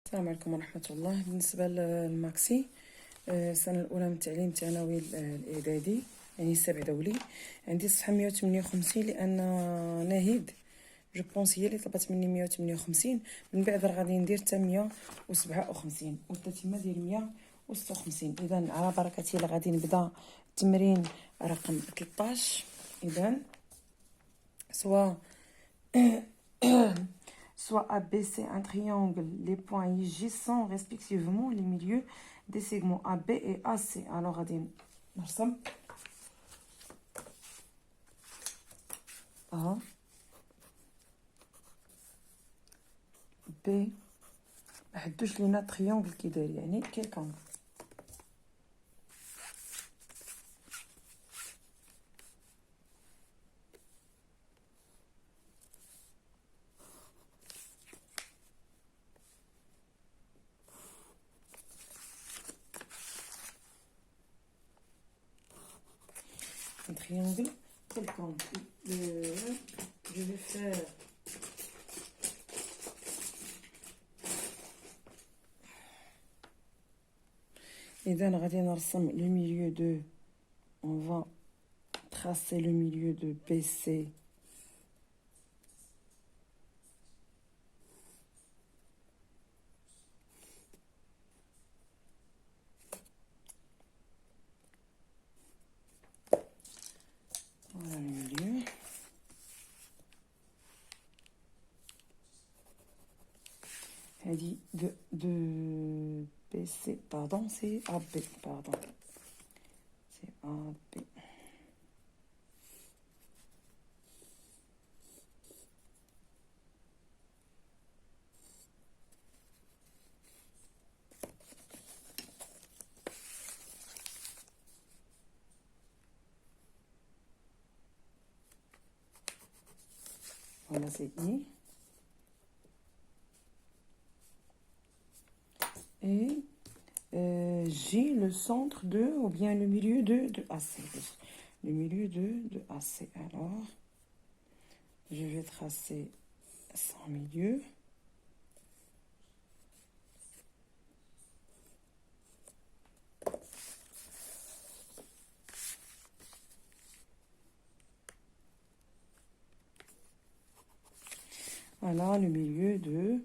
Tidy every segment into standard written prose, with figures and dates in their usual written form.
السلام عليكم ورحمة الله. بالنسبة للماكسي السنة الأولى من التعليم الثانوي الإعدادي، يعني السبع دولي، عندي صفحة 158 لأن ناهيد جو بونس هي اللي طلبت مني 158. من بعد راه غادي ندير حتى 157 والتتمة ديال 156. إذا على بركة الله غادي نبدا التمرين رقم 13. إذا soit ABC un triangle, les points IJ sont respectivement les milieux des segments AB et AC. Alors, nous sommes A, B. ما حدوش لينا triangle كي داير، يعني quelconque. Un triangle quelconque. Je vais faire إذا غادي نرسم le milieu de, on va tracer le milieu de BC voilà le milieu. De BC, pardon, c'est AB, pardon. C'est AB. Voilà, c'est I. Et J, le centre de, ou bien le milieu de AC. Le milieu de AC. Alors, je vais tracer son milieu. Voilà le milieu de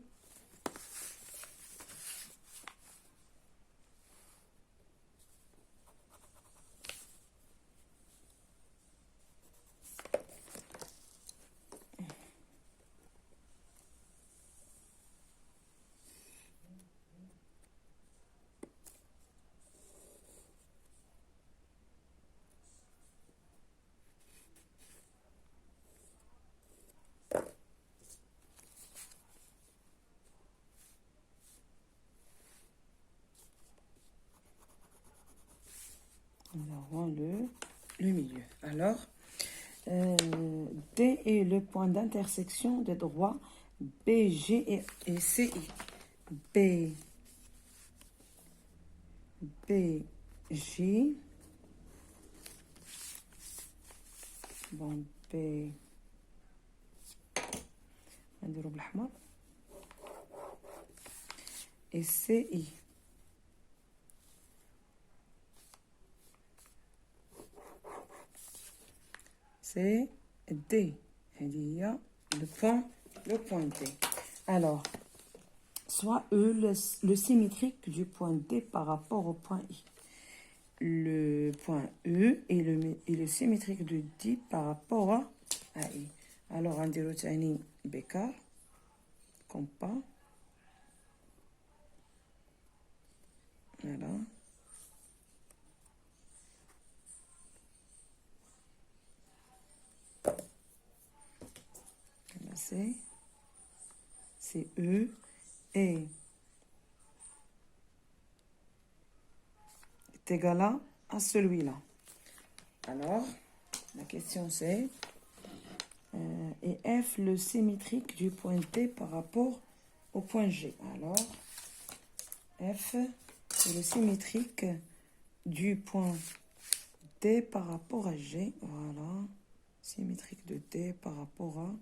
le milieu. Alors, D est le point d'intersection des droits BG et CI. BG, bon, B, نديرو بالأحمر, et CI. C'est D. Il y a le point D. Alors, soit E, le symétrique du point D par rapport au point I. Le point E est le symétrique de D par rapport à I. Alors, on dirait que bécard, compas. Voilà. C'est E et est égal à celui-là. Alors, la question c'est et F le symétrique du point D par rapport au point G. Alors, F est le symétrique du point D par rapport à G. Voilà, symétrique de D par rapport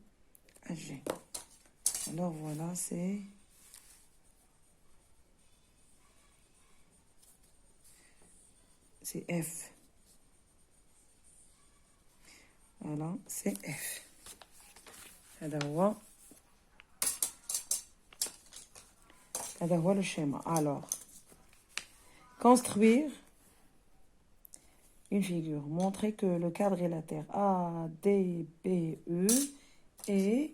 à G. Alors voilà, c'est c'est F. Voilà, c'est F. هذا هو le schéma. Alors, construire une figure. Montrer que le quadrilatère ADBE est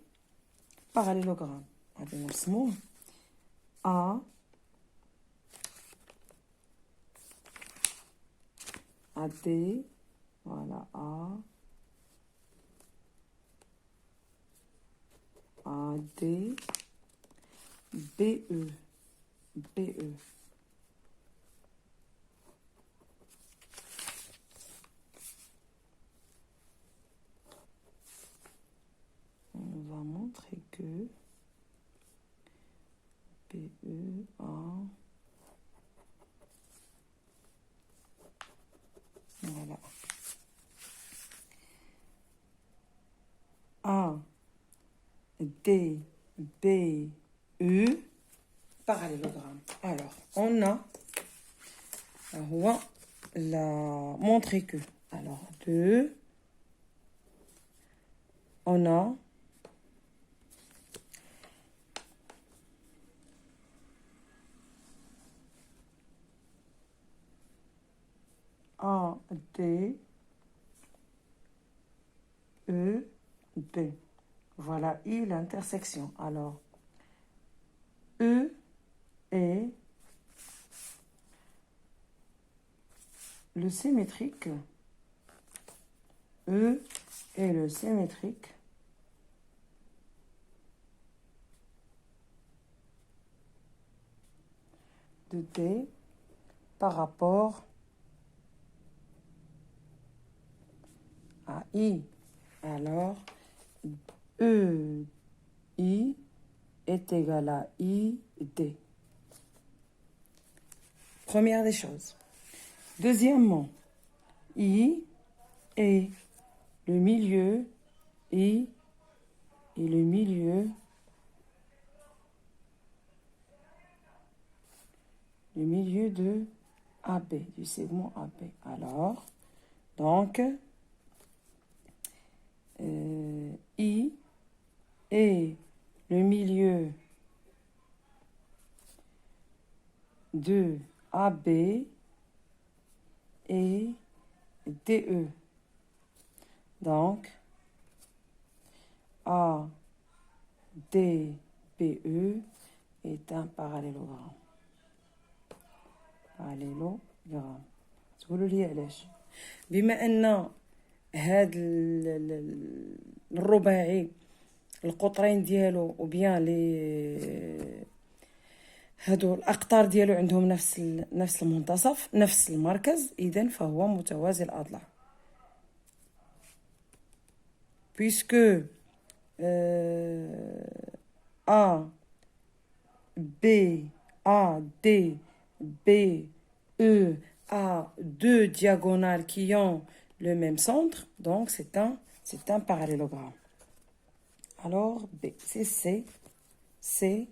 parallélogramme. A AD, voilà, AD BE. On va montrer que BE voilà. A D B E parallélogramme. Alors, on a montrer que. Alors, 2, on a A, D, E, B. Voilà, I, l'intersection. Alors, E est le symétrique. E est le symétrique de D par rapport à I. Alors, EI est égal à ID. Première des choses. Deuxièmement, I est le milieu, I est le milieu de AB, du segment AB. Alors, donc, I est le milieu de AB et DE. Donc, ADBE est un parallélogramme. parallélogramme. تقولوا لي علاش؟ بما ان هاد الرباعي القطرين ديالو وبيان لي هادو الاقطار ديالو عندهم نفس المنتصف، نفس المركز، اذا فهو متوازي الاضلاع. puisque ADBE a deux diagonales qui ont le même centre, donc c'est un parallélogramme. Alors, B, c'est C.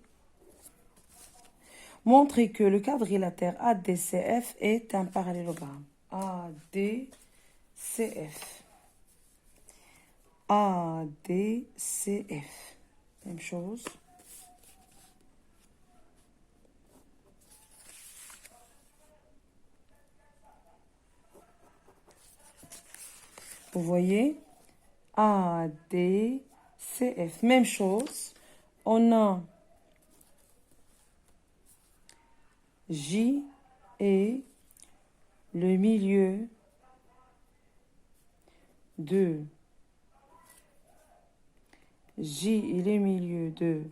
Montrer que le quadrilatère ADCF est un parallélogramme. ADCF. ADCF. Même chose. Vous voyez, ADCF. Même chose. On a J est le milieu de J est le milieu de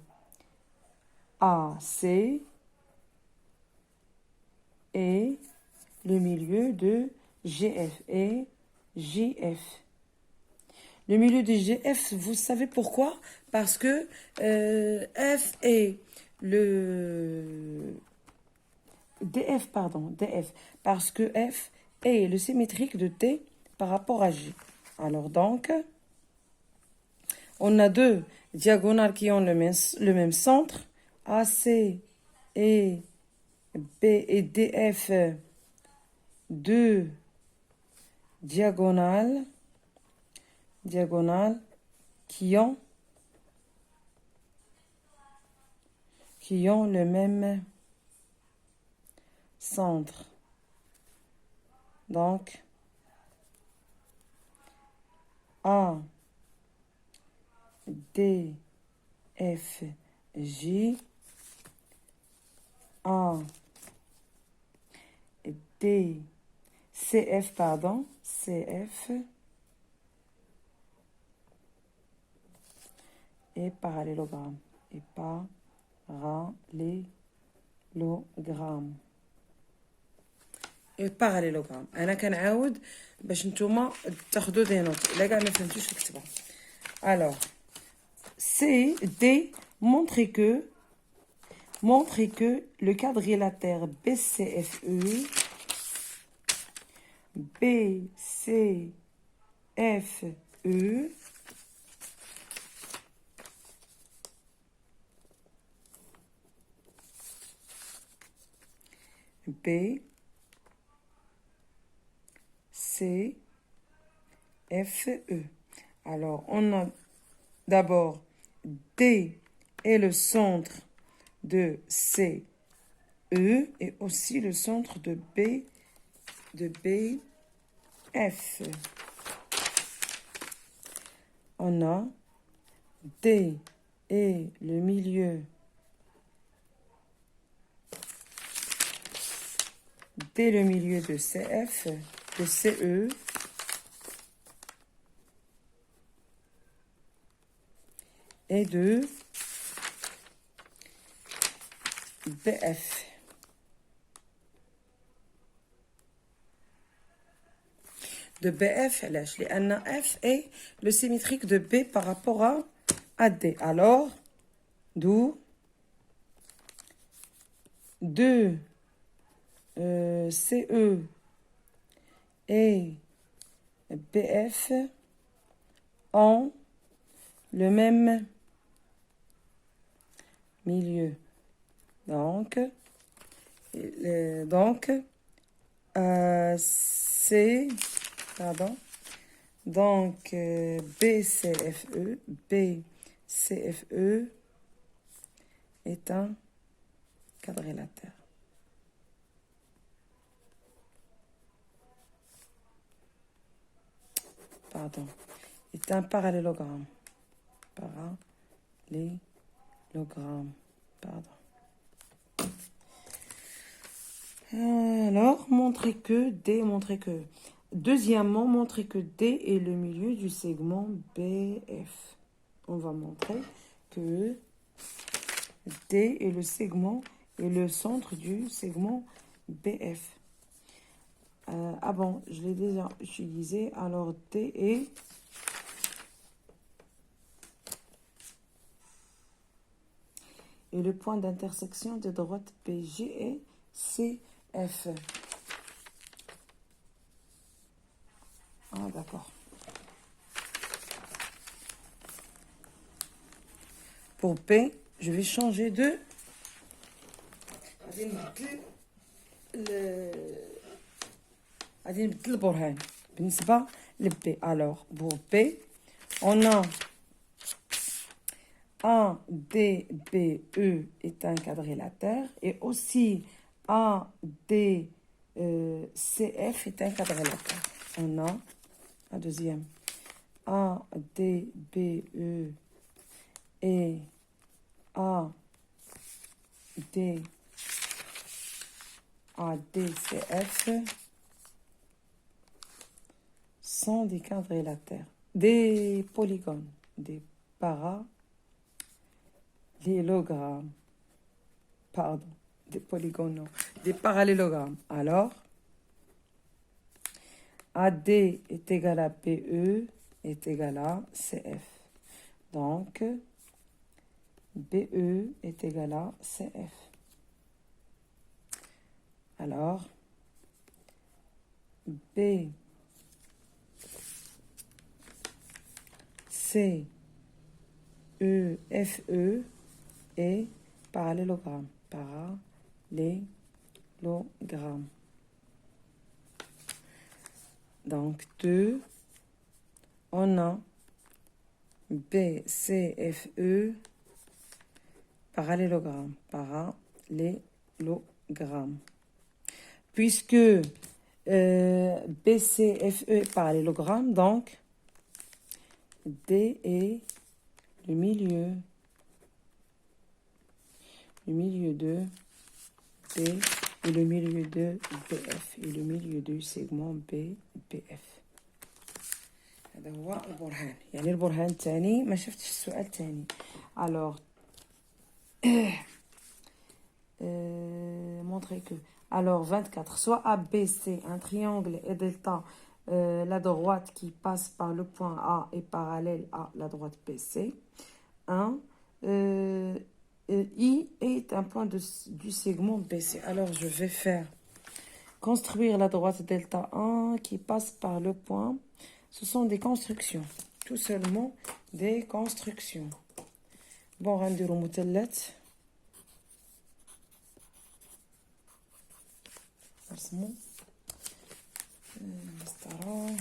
AC et le milieu de GF et JF. Le milieu de GF, vous savez pourquoi? Parce que F est le... DF, parce que F est le symétrique de T par rapport à J. Alors donc, on a deux diagonales qui ont le même centre, AC et B et DF, deux diagonales, qui ont le même centre. Donc, A, D, F, J, A, D, CF, pardon, CF et parallélogramme. Et parallélogramme. et parallélogramme. انا كنعاود باش نتوما تاخذوا دي نوت الا كاع ما فهمتوش تكتبوا. Alors, C, D montre que le quadrilatère BCFE BCFE. Alors, on a d'abord D est le centre de CE et aussi le centre de BF. On a D et le milieu de CF, de CE, et de BF. De BF, لأن F est le symétrique de B par rapport à D. Alors, d'où 2 CE et BF ont le même milieu. Donc, C, pardon, donc BCFE est un quadrilatère. Pardon, est un parallélogramme. Parallélogramme, pardon. Alors, deuxièmement, montrer que D est le milieu du segment BF. On va montrer que D est le centre du segment BF. Bon, je l'ai déjà utilisé. Alors, D est le point d'intersection des droites BG et CF. Ah, d'accord. Pour P, je vais changer de... Alors, pour P, on a ADBE est un quadrilatère et aussi ADCF est un quadrilatère. On a un deuxième ADBE et ADCF sont des quadrilatères, des polygones, des parallélogrammes. Pardon, des polygones, non, des parallélogrammes. Alors, AD est égal à BE est égal à CF. Donc, BE est égal à CF. Alors, B, C, E, F, E est parallélogramme. Parallélogramme. Donc 2, on a B, C, F, E, parallélogramme, parallélogramme. Puisque B, C, F, E est parallélogramme, donc D est le milieu de B et le milieu de BF et le milieu du segment BF. هذا هو البرهان. يعني البرهان الثاني ما شفتش السؤال الثاني. Alors montrer que alors 24 soit ABC un triangle et delta la droite qui passe par le point A est parallèle à la droite BC. 1 I est un point du segment BC. Alors je vais faire construire la droite delta 1 qui passe par le point. Ce sont des constructions, tout seulement des constructions. Bon, غنديرو مثلث. نرسمو مسطرة.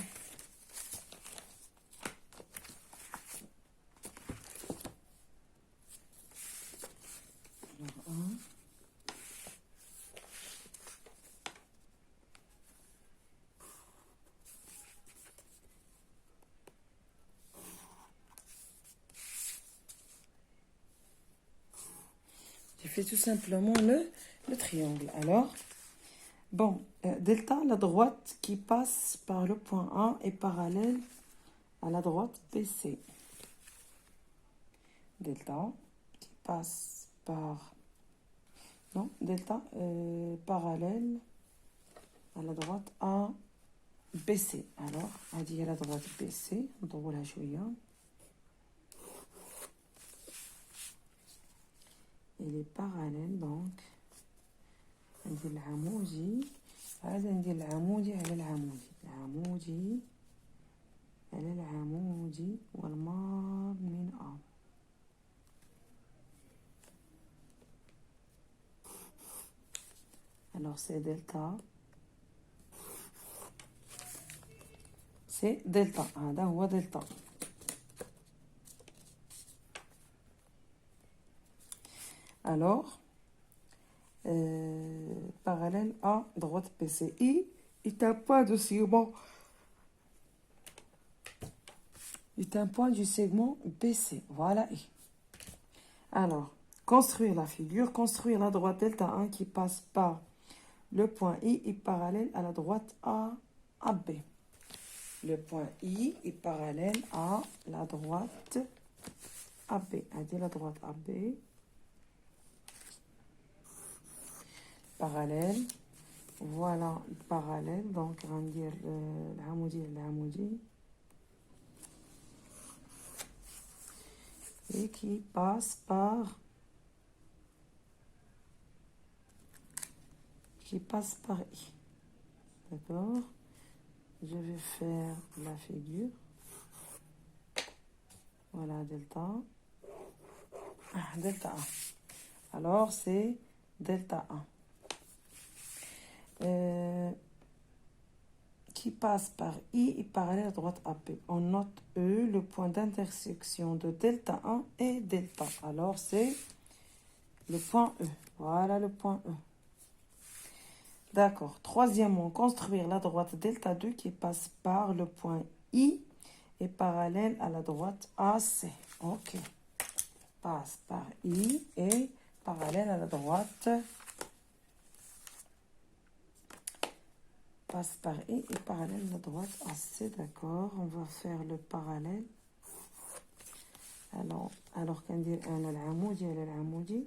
J'ai fait tout simplement le triangle. Alors, bon, delta, la droite qui passe par le point A est parallèle à la droite BC. Delta qui passe par... Non, delta parallèle à la droite ABC. Alors, on dit à la droite BC, on va la jouer. Il est parallèle donc عندي العمودي هذا ندير العمودي على العمودي العمودي على العمودي والمار من A. Alors c'est delta هذا هو delta. Alors parallèle à droite PCI est un point de segment est un point du segment BC. Voilà. Alors, construire la figure, construire la droite delta 1 qui passe par le point I est parallèle à la droite AB. Le point I est parallèle à la droite AB. Adé la droite AB. Parallèle. Voilà, parallèle. Donc, on va dire l'hamoudi. Et qui passe par I. D'accord. Je vais faire la figure. Voilà, delta. Delta 1. Alors, c'est delta 1. Qui passe par I et parallèle à droite AP. On note E, le point d'intersection de delta 1 et delta. Alors, c'est le point E. Voilà le point E. D'accord. Troisièmement, construire la droite delta 2 qui passe par le point I et parallèle à la droite AC. Ok. Passe par I et parallèle à la droite. Passe par I et parallèle à la droite AC. D'accord. On va faire le parallèle. Alors qu'on dit un العمودي على العمودي.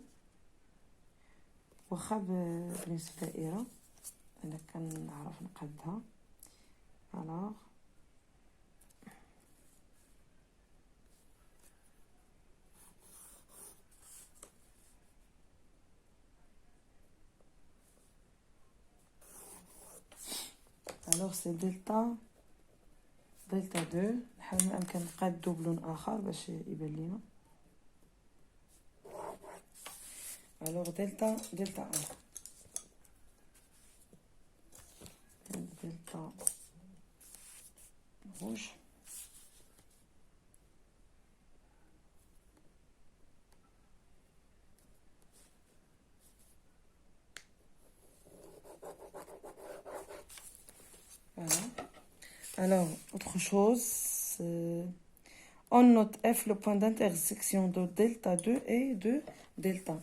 واخا بالنسبة دائرة. أنا كنعرف نقدها. Alors. Alors c'est delta 2 نحاول ما أمكن نقادو بلون آخر باش يبان لينا. Alors delta 1 delta Voilà. Alors, autre chose, on note F le point d'intersection de delta 2 et de delta.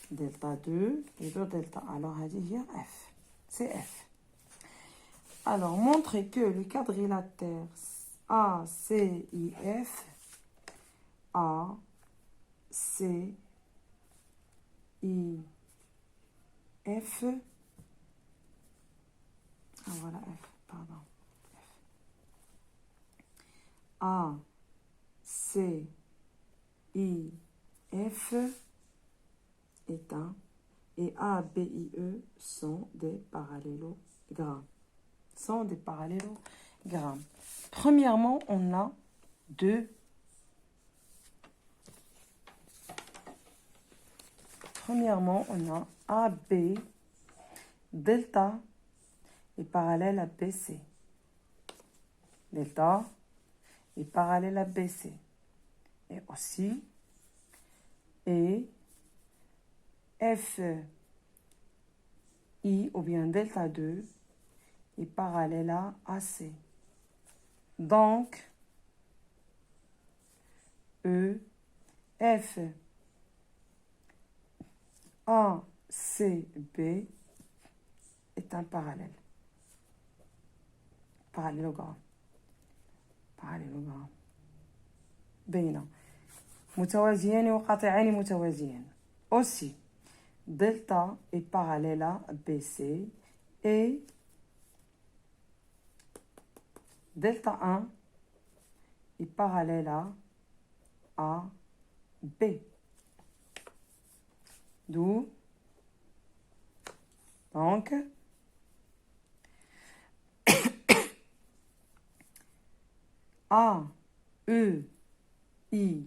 Delta 2 et de delta. Alors, on dit F. C'est F. Alors, montrez que le quadrilatère ACIF, ACIF, voilà F, pardon. ACIF est un et ABIE sont des parallélogrammes. Premièrement, on a deux. Premièrement, on a AB delta est parallèle à BC. Delta est parallèle à BC. Et aussi, et FI ou bien delta 2 est parallèle à AC. Donc, F ACB est un parallèle. Parallélogramme. بين متوازيان وقاطعان متوازيان. Aussi, delta est parallèle à BC et delta 1 est parallèle à AB. D'où, donc, A, E, I,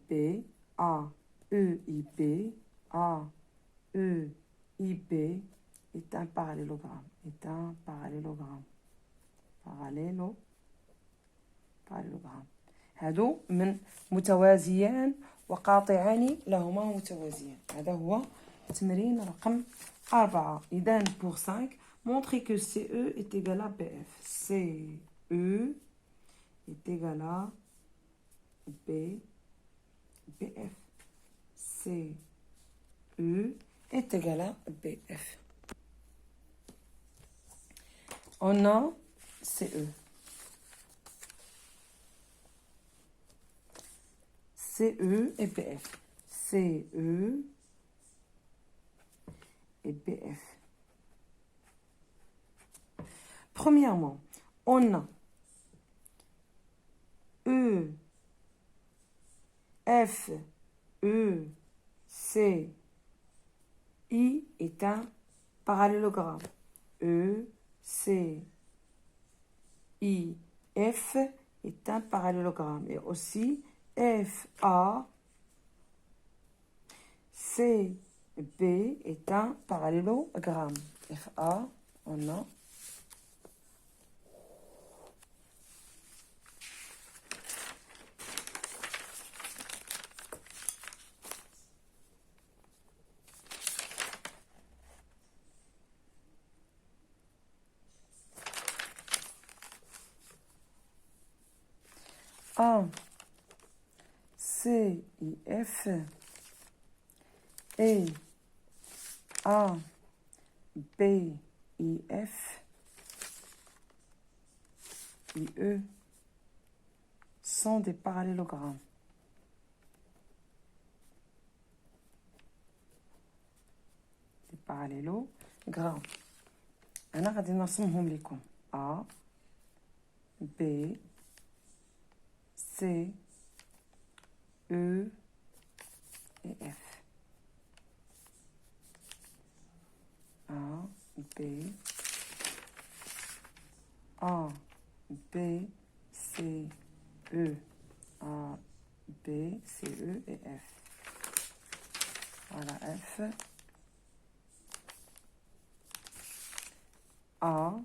B, A, E, I, B, A, E, I, B est un parallélogramme. parallélogramme. هادو من متوازيان وقاطعان لهما متوازيان. هذا هو تمرين رقم 4. إذن pour 5, montrer que CE est égal à BF. CE est égal à BF. CE est égal à BF. On a CE. CE et BF. CE et BF. Premièrement, on a E, F, E, C, I est un parallélogramme. E, C, I, F est un parallélogramme. Et aussi, F, A, C, B est un parallélogramme. F, A, on a A, C, I, F et A, B, I, F, I, E sont des parallélogrammes. Des parallélogrammes. أنا غادي نرسمهم لكم. A, B, C, E et F. A, B, C, E. A, B, C, E et F. Voilà F. A,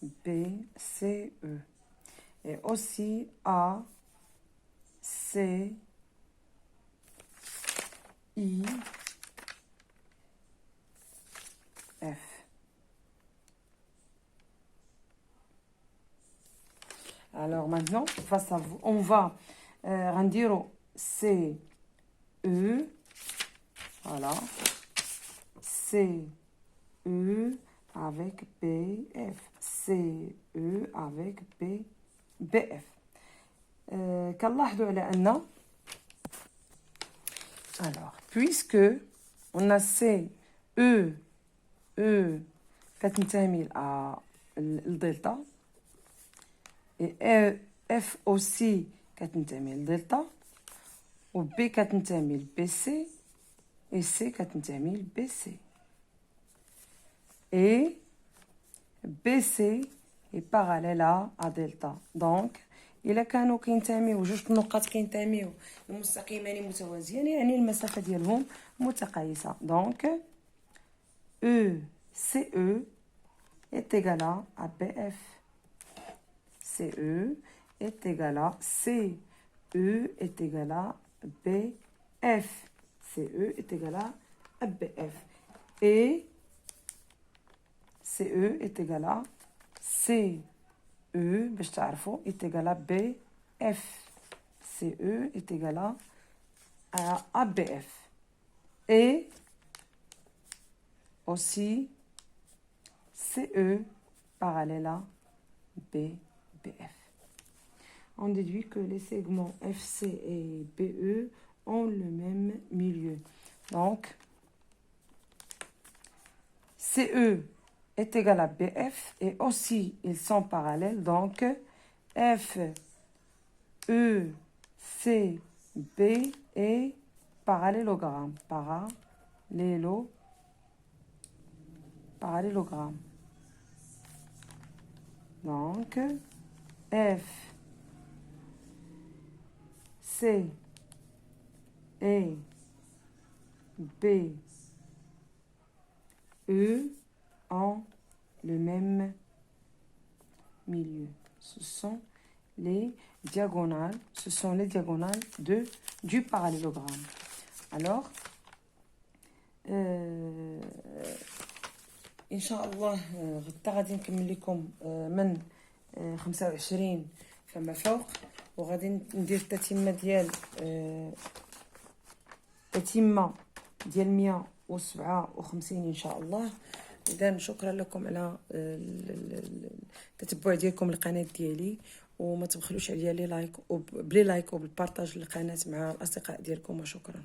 B, C, E. Et aussi A, C, I, F. Alors maintenant, on va غنديرو C, E, voilà, C, E avec B, F, C, E avec B, BF. كنلاحظوا على أن alors puisque on a C, E, E كتنتمي للدلتا et F aussi كتنتمي للدلتا و B كتنتمي لBC et C كتنتمي لBC et BC est parallèle à delta. Donc إلا كانوا كينتميو جوج النقاط كينتميو لمستقيمان متوازيان يعني المسافة ديالهم متقايسة. Donc ECE est égal à BF. CE est égal à CE est égal à BF. CE est égal à BF. Et CE est égal à CE باش تعرفوا est égal à BF. CE est égal à BF. Et aussi CE parallèle à BF. On déduit que les segments FC et BE ont le même milieu. Donc, CE est égal à BF et aussi ils sont parallèles. Donc, F, E, C, B est parallélogramme. Parallélogramme. Donc, F, C et B, E ont le même milieu. Ce sont les diagonales du parallélogramme. Alors, إن شاء الله غدا غادي نكمل لكم من 25 فما فوق وغادي ندير التتمة ديال 157 إن شاء الله. إذا شكرا لكم على التتبع ديالكم القناة ديالي وما تبخلوش عليا بلي لايك وبالبارطاج للقناة مع الأصدقاء ديالكم وشكرا.